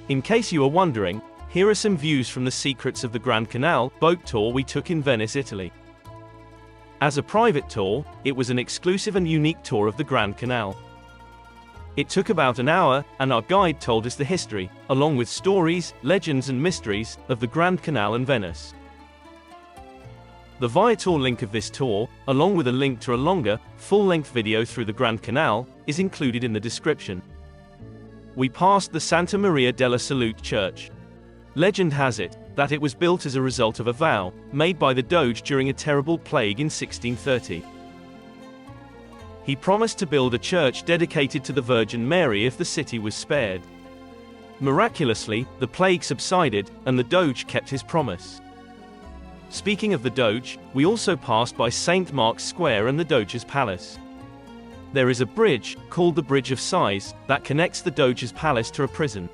In case you are wondering, here are some views from the secrets of the Grand Canal Boat Tour we took in Venice, Italy. As a private tour, it was an exclusive and unique tour of the Grand Canal. It took about an hour, and our guide told us the history, along with stories, legends and mysteries, of the Grand Canal and Venice. The Viator link of this tour, along with a link to a longer, full-length video through the Grand Canal, is included in the description. We passed the Santa Maria della Salute church. Legend has it that it was built as a result of a vow made by the Doge during a terrible plague in 1630. He promised to build a church dedicated to the Virgin Mary if the city was spared. Miraculously, the plague subsided, and the Doge kept his promise. Speaking of the Doge, we also passed by St. Mark's Square and the Doge's Palace. There is a bridge, called the Bridge of Sighs, that connects the Doge's Palace to a prison.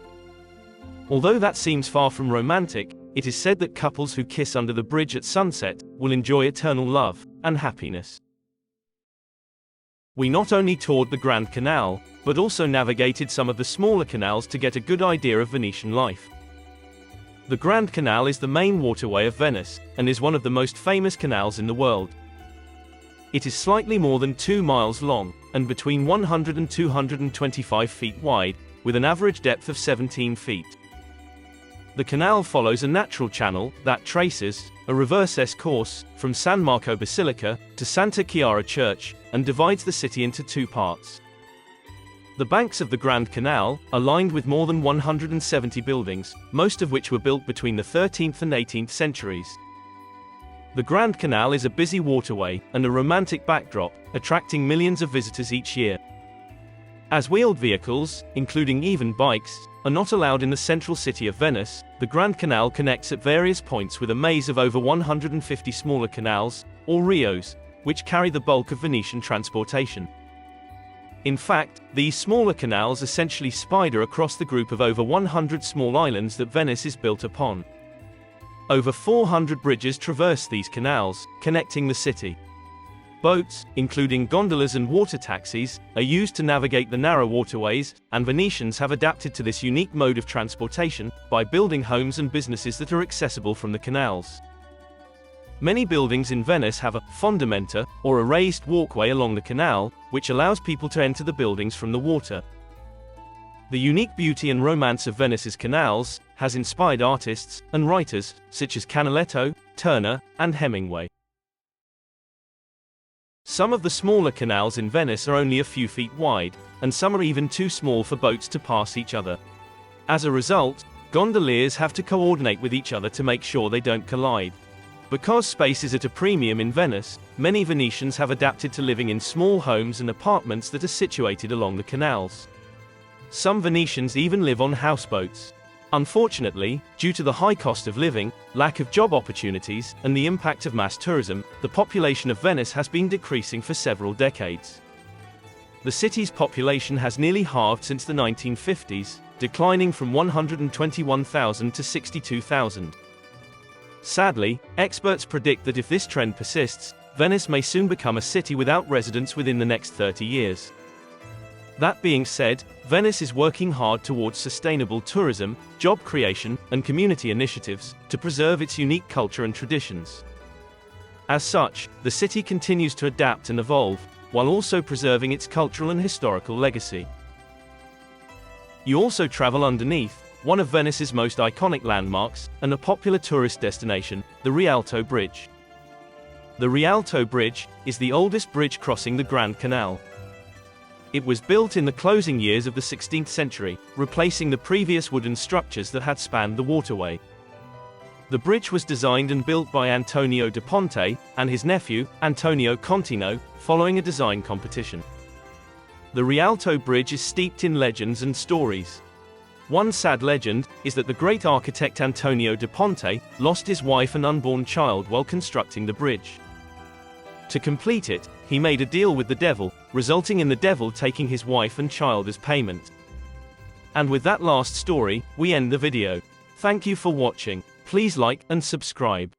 Although that seems far from romantic, it is said that couples who kiss under the bridge at sunset will enjoy eternal love and happiness. We not only toured the Grand Canal, but also navigated some of the smaller canals to get a good idea of Venetian life. The Grand Canal is the main waterway of Venice, and is one of the most famous canals in the world. It is slightly more than 2 miles long, and between 100 and 225 feet wide, with an average depth of 17 feet. The canal follows a natural channel that traces a reverse S course from San Marco Basilica to Santa Chiara Church, and divides the city into 2 parts. The banks of the Grand Canal are lined with more than 170 buildings, most of which were built between the 13th and 18th centuries. The Grand Canal is a busy waterway and a romantic backdrop, attracting millions of visitors each year. As wheeled vehicles, including even bikes, are not allowed in the central city of Venice, the Grand Canal connects at various points with a maze of over 150 smaller canals, or rios, which carry the bulk of Venetian transportation. In fact, these smaller canals essentially spider across the group of over 100 small islands that Venice is built upon. Over 400 bridges traverse these canals, connecting the city. Boats, including gondolas and water taxis, are used to navigate the narrow waterways, and Venetians have adapted to this unique mode of transportation by building homes and businesses that are accessible from the canals. Many buildings in Venice have a fondamenta, or a raised walkway along the canal, which allows people to enter the buildings from the water. The unique beauty and romance of Venice's canals has inspired artists and writers such as Canaletto, Turner, and Hemingway. Some of the smaller canals in Venice are only a few feet wide, and some are even too small for boats to pass each other. As a result, gondoliers have to coordinate with each other to make sure they don't collide. Because space is at a premium in Venice, many Venetians have adapted to living in small homes and apartments that are situated along the canals. Some Venetians even live on houseboats. Unfortunately, due to the high cost of living, lack of job opportunities, and the impact of mass tourism, the population of Venice has been decreasing for several decades. The city's population has nearly halved since the 1950s, declining from 121,000 to 62,000. Sadly, experts predict that if this trend persists, Venice may soon become a city without residents within the next 30 years. That being said, Venice is working hard towards sustainable tourism, job creation, and community initiatives to preserve its unique culture and traditions. As such, the city continues to adapt and evolve, while also preserving its cultural and historical legacy. You also travel underneath one of Venice's most iconic landmarks, and a popular tourist destination, the Rialto Bridge. The Rialto Bridge is the oldest bridge crossing the Grand Canal. It was built in the closing years of the 16th century, replacing the previous wooden structures that had spanned the waterway. The bridge was designed and built by Antonio da Ponte and his nephew, Antonio Contino, following a design competition. The Rialto Bridge is steeped in legends and stories. One sad legend is that the great architect Antonio da Ponte lost his wife and unborn child while constructing the bridge. To complete it, he made a deal with the devil, resulting in the devil taking his wife and child as payment. And with that last story, we end the video. Thank you for watching. Please like and subscribe.